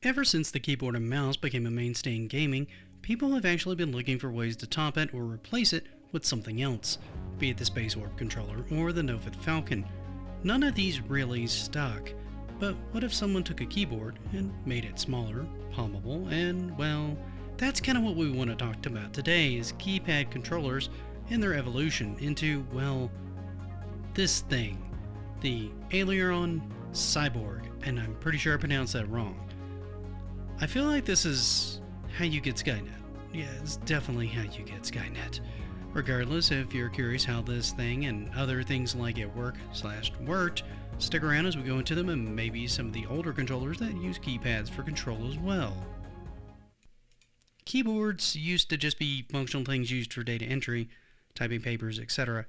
Ever since the keyboard and mouse became a mainstay in gaming, people have actually been looking for ways to top it or replace it with something else, be it the Space Orb controller or the Novit Falcon. None of these really stuck, but what if someone took a keyboard and made it smaller, palmable, and well, that's kind of what we want to talk about today is keypad controllers and their evolution into, well, this thing, the Aileron Cyborg, and I'm pretty sure I pronounced that wrong. I feel like this is how you get Skynet. Yeah, it's definitely how you get Skynet. Regardless, if you're curious how this thing and other things like it worked, stick around as we go into them and maybe some of the older controllers that use keypads for control as well. Keyboards used to just be functional things used for data entry, typing papers, etc.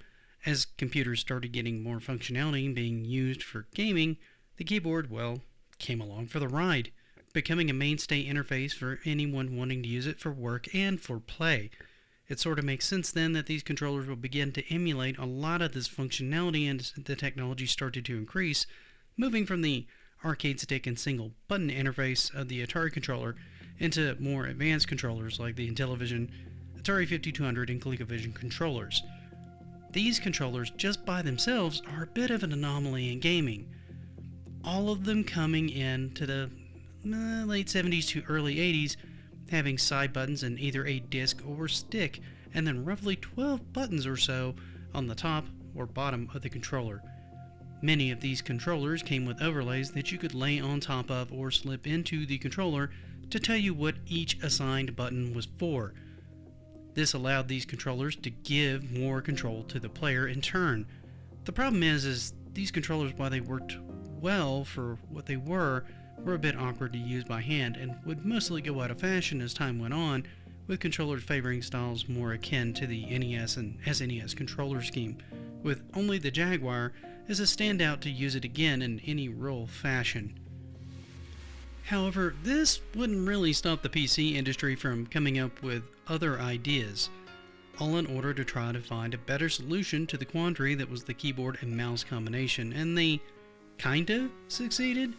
As computers started getting more functionality and being used for gaming, the keyboard, well, came along for the ride, becoming a mainstay interface for anyone wanting to use it for work and for play. It sort of makes sense then that these controllers will begin to emulate a lot of this functionality and the technology started to increase, moving from the arcade stick and single button interface of the Atari controller into more advanced controllers like the Intellivision, Atari 5200, and ColecoVision controllers. These controllers just by themselves are a bit of an anomaly in gaming. All of them coming in to the late 70s to early 80s, having side buttons in either a disc or stick, and then roughly 12 buttons or so on the top or bottom of the controller. Many of these controllers came with overlays that you could lay on top of or slip into the controller to tell you what each assigned button was for. This allowed these controllers to give more control to the player in turn. The problem is these controllers, while they worked well for what they were a bit awkward to use by hand and would mostly go out of fashion as time went on, with controllers favoring styles more akin to the NES and SNES controller scheme, with only the Jaguar as a standout to use it again in any real fashion. However, this wouldn't really stop the PC industry from coming up with other ideas, all in order to try to find a better solution to the quandary that was the keyboard and mouse combination, and they kinda succeeded.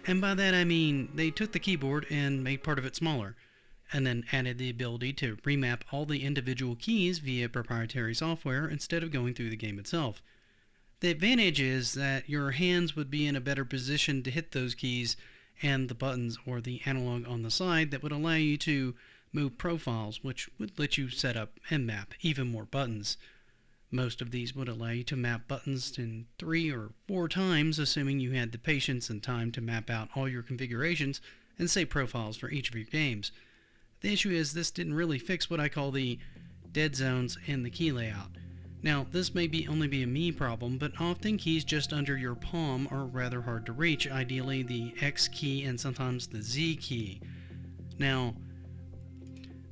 And by that I mean they took the keyboard and made part of it smaller, and then added the ability to remap all the individual keys via proprietary software instead of going through the game itself. The advantage is that your hands would be in a better position to hit those keys and the buttons or the analog on the side that would allow you to move profiles, which would let you set up and map even more buttons. Most of these would allow you to map buttons in 3 or 4 times, assuming you had the patience and time to map out all your configurations and save profiles for each of your games. The issue is this didn't really fix what I call the dead zones in the key layout. Now, this may only be a me problem, but often keys just under your palm are rather hard to reach, ideally the X key and sometimes the Z key. Now,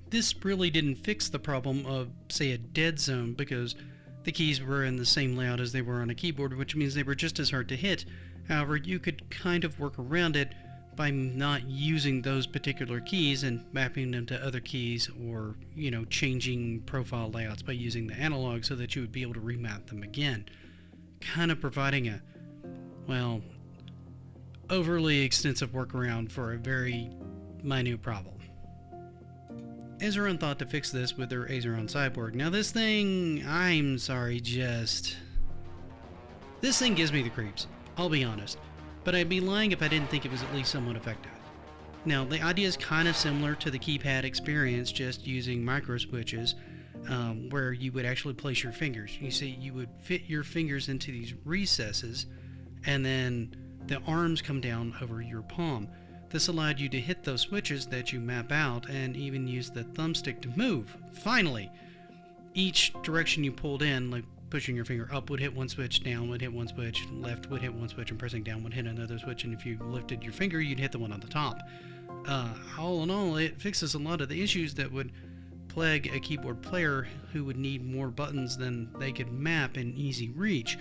this really didn't fix the problem of, say, a dead zone, because the keys were in the same layout as they were on a keyboard, which means they were just as hard to hit. However, you could kind of work around it by not using those particular keys and mapping them to other keys, or, changing profile layouts by using the analog so that you would be able to remap them again. Kind of providing a, overly extensive workaround for a very minute problem. Azeron thought to fix this with their Azeron Cyborg. Now this thing, this thing gives me the creeps, I'll be honest, but I'd be lying if I didn't think it was at least somewhat effective. Now the idea is kind of similar to the keypad experience, just using micro switches, where you would actually place your fingers. You see, you would fit your fingers into these recesses, and then the arms come down over your palm. This allowed you to hit those switches that you map out and even use the thumbstick to move. Finally! Each direction you pulled in, like pushing your finger up would hit one switch, down would hit one switch, left would hit one switch, and pressing down would hit another switch, and if you lifted your finger, you'd hit the one on the top. All in all, it fixes a lot of the issues that would plague a keyboard player who would need more buttons than they could map in easy reach.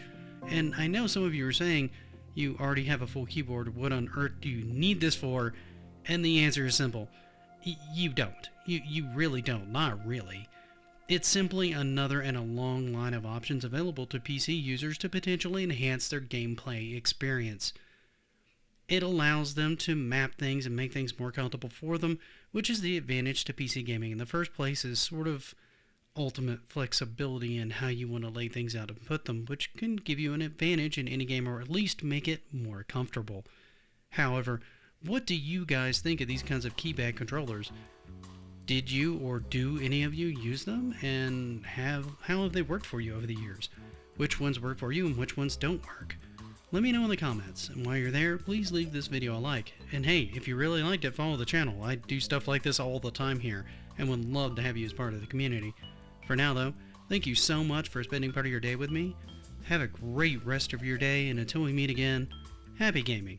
And I know some of you are saying, you already have a full keyboard, what on earth do you need this for? And the answer is simple. You don't. You really don't. Not really. It's simply another in a long line of options available to PC users to potentially enhance their gameplay experience. It allows them to map things and make things more comfortable for them, which is the advantage to PC gaming in the first place, is sort of ultimate flexibility in how you want to lay things out and put them, which can give you an advantage in any game or at least make it more comfortable. However, what do you guys think of these kinds of keypad controllers? Did you or do any of you use them, and how have they worked for you over the years? Which ones work for you and which ones don't work? Let me know in the comments, and while you're there, please leave this video a like. And hey, if you really liked it, follow the channel. I do stuff like this all the time here, and would love to have you as part of the community. For now though, thank you so much for spending part of your day with me. Have a great rest of your day, and until we meet again, happy gaming.